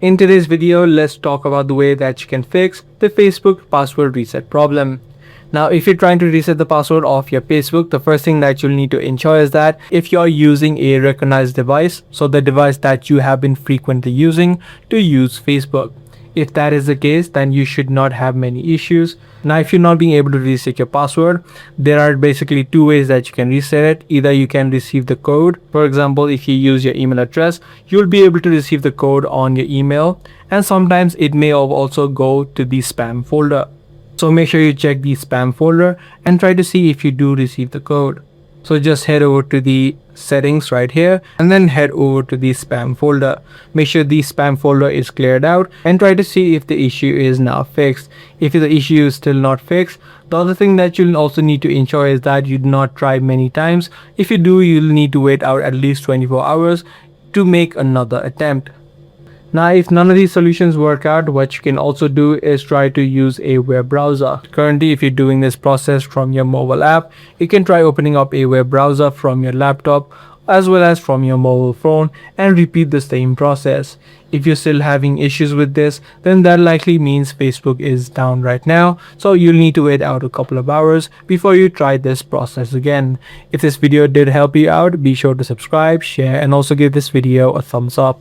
In today's video, let's talk about the way that you can fix the Facebook password reset problem. Now, if you're trying to reset the password of your Facebook, the first thing that you'll need to ensure is that if you're using a recognized device, so the device that you have been frequently using to use Facebook. If that is the case, then you should not have many issues. Now, if you're not being able to reset your password, there are basically two ways that you can reset it. Either you can receive the code. For example, if you use your email address, you'll be able to receive the code on your email, and sometimes it may also go to the spam folder. So make sure you check the spam folder and try to see if you do receive the code. So just head over to the settings right here and then head over to the spam folder. Make sure the spam folder is cleared out and try to see if the issue is now fixed. If the issue is still not fixed, the other thing that you'll also need to ensure is that you do not try many times. If you do, you'll need to wait out at least 24 hours to make another attempt. Now, if none of these solutions work out, what you can also do is try to use a web browser. Currently, if you're doing this process from your mobile app, you can try opening up a web browser from your laptop as well as from your mobile phone and repeat the same process. If you're still having issues with this, then that likely means Facebook is down right now, so you'll need to wait out a couple of hours before you try this process again. If this video did help you out, be sure to subscribe, share, and also give this video a thumbs up.